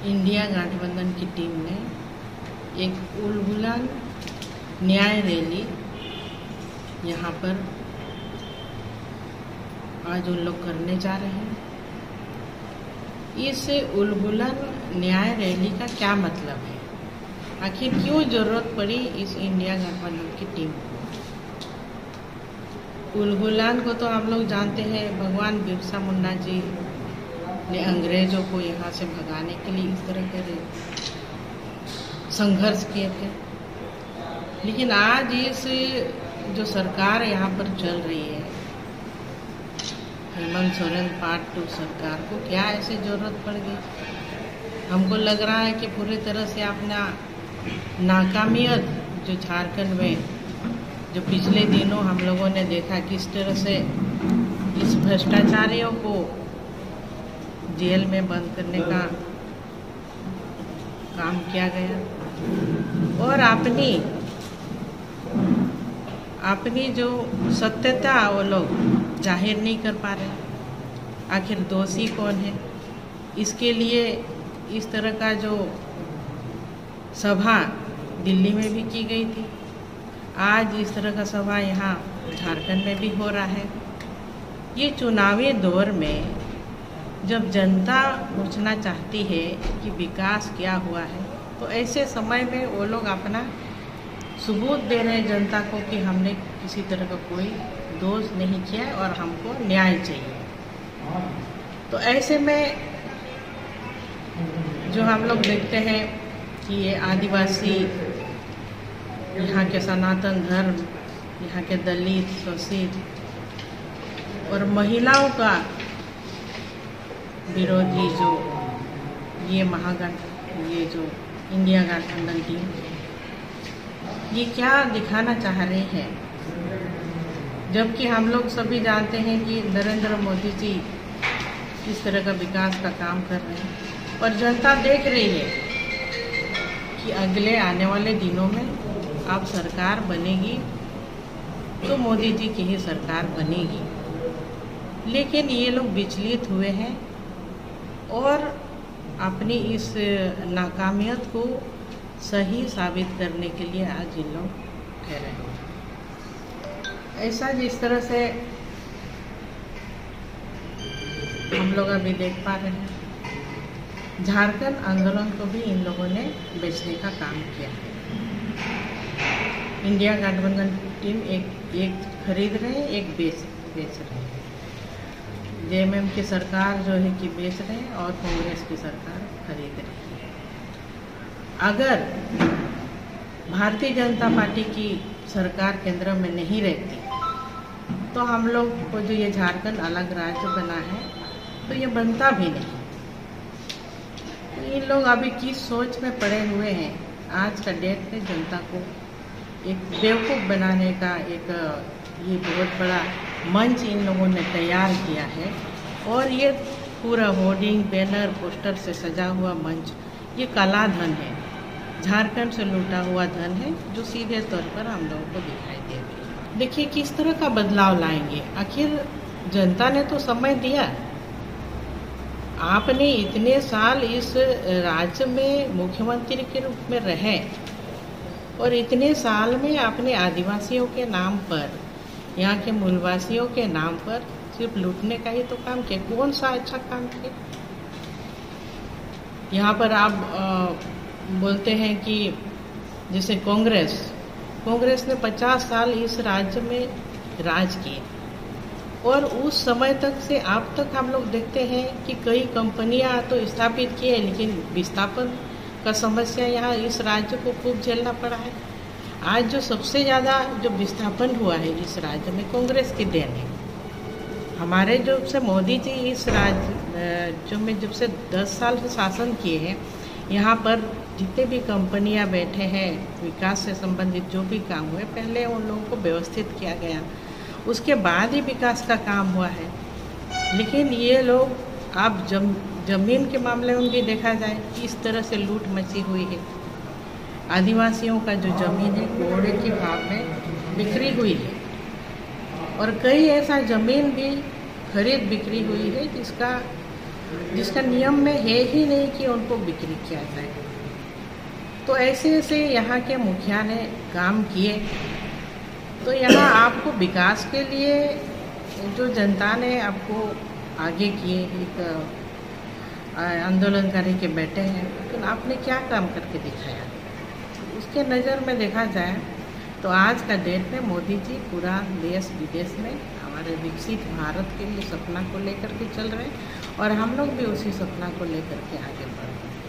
India गठबंधन की team ने एक उलगुलान न्याय रैली यहाँ पर आज उन लोग करने जा रहे हैं। इस उलगुलान न्याय रैली का क्या मतलब है? आखिर क्यों जरूरत पड़ी इस इंडिया गठबंधन की टीम को? उलगुलान को तो हम लोग जानते हैं, भगवान बिरसा मुंडा जी ने अंग्रेजों को यहाँ से भगाने के लिए इस तरह के संघर्ष किए थे। लेकिन आज इस जो सरकार यहाँ पर चल रही है, हेमंत सोरेन पार्ट 2 सरकार को क्या ऐसी जरूरत पड़ गई? हमको लग रहा है कि पूरी तरह से अपना नाकामियत जो झारखंड में जो पिछले दिनों हम लोगों ने देखा किस तरह से इस भ्रष्टाचारियों को जेल में बंद करने का काम किया गया और अपनी जो सत्यता वो लोग जाहिर नहीं कर पा रहे। आखिर दोषी कौन है? इसके लिए इस तरह का जो सभा दिल्ली में भी की गई थी, आज इस तरह का सभा यहाँ झारखंड में भी हो रहा है। ये चुनावी दौर में जब जनता पूछना चाहती है कि विकास क्या हुआ है, तो ऐसे समय में वो लोग अपना सबूत दे रहे हैं जनता को कि हमने किसी तरह का कोई दोष नहीं किया और हमको न्याय चाहिए। तो ऐसे में जो हम लोग देखते हैं कि ये आदिवासी, यहाँ के सनातन धर्म, यहाँ के दलित, शोषित और महिलाओं का विरोधी जो ये जो इंडिया गठबंधन टीम, ये क्या दिखाना चाह रहे हैं? जबकि हम लोग सभी जानते हैं कि नरेंद्र मोदी जी इस तरह का विकास का काम कर रहे हैं और जनता देख रही है कि अगले आने वाले दिनों में अब सरकार बनेगी तो मोदी जी की ही सरकार बनेगी। लेकिन ये लोग विचलित हुए हैं और अपनी इस नाकामियत को सही साबित करने के लिए आज इन लोग ठहरे हैं। ऐसा जिस तरह से हम लोग अभी देख पा रहे हैं, झारखंड आंदोलन को भी इन लोगों ने बेचने का काम किया है। इंडिया गठबंधन टीम एक खरीद रहे हैं, एक बेच रहे हैं। जेएमएम की सरकार जो है कि बेच रहे हैं और कांग्रेस की सरकार खरीद रही है। अगर भारतीय जनता पार्टी की सरकार केंद्र में नहीं रहती तो हम लोग को जो ये झारखंड अलग राज्य बना है तो ये बनता भी नहीं। तो इन लोग अभी किस सोच में पड़े हुए हैं? आज का डेट में जनता को एक बेवकूफ़ बनाने का एक ये बहुत बड़ा मंच इन लोगों ने तैयार किया है और ये पूरा होर्डिंग, बैनर, पोस्टर से सजा हुआ मंच ये काला धन है, झारखंड से लूटा हुआ धन है जो सीधे तौर पर हम लोगों को दिखाई दे रही है। देखिए किस तरह का बदलाव लाएंगे। आखिर जनता ने तो समय दिया। आपने इतने साल इस राज्य में मुख्यमंत्री के रूप में रहे और इतने साल में आपने आदिवासियों के नाम पर, यहाँ के मूलवासियों के नाम पर सिर्फ लूटने का ही तो काम किया। कौन सा अच्छा काम किया? यहाँ पर आप बोलते हैं कि जैसे कांग्रेस ने 50 साल इस राज्य में राज किए और उस समय तक से अब तक हम लोग देखते हैं कि कई कंपनियां तो स्थापित की है, लेकिन विस्थापन का समस्या यहाँ इस राज्य को खूब झेलना पड़ा है। आज जो सबसे ज़्यादा जो विस्थापन हुआ है इस राज्य में कांग्रेस की देन है। हमारे जब से मोदी जी इस राज्य में जब से 10 साल से शासन किए हैं, यहाँ पर जितने भी कंपनियां बैठे हैं, विकास से संबंधित जो भी काम हुए, पहले उन लोगों को व्यवस्थित किया गया, उसके बाद ही विकास का काम हुआ है। लेकिन ये लोग अब जमीन के मामले में भी देखा जाए किस तरह से लूट मची हुई है। आदिवासियों का जो जमीन है कोड़े के भाव में बिक्री हुई है और कई ऐसा जमीन भी खरीद बिक्री हुई है जिसका जिसका नियम में है ही नहीं कि उनको बिक्री किया जाए। तो ऐसे ऐसे यहाँ के मुखिया ने काम किए। तो यहाँ आपको विकास के लिए जो जनता ने आपको आगे किए, एक आंदोलनकारी के बैठे हैं, लेकिन आपने क्या काम करके दिखाया? उसके नज़र में देखा जाए तो आज का डेट में मोदी जी पूरा देश विदेश में हमारे विकसित भारत के लिए सपना को लेकर के चल रहे हैं और हम लोग भी उसी सपना को लेकर के आगे बढ़ रहे हैं।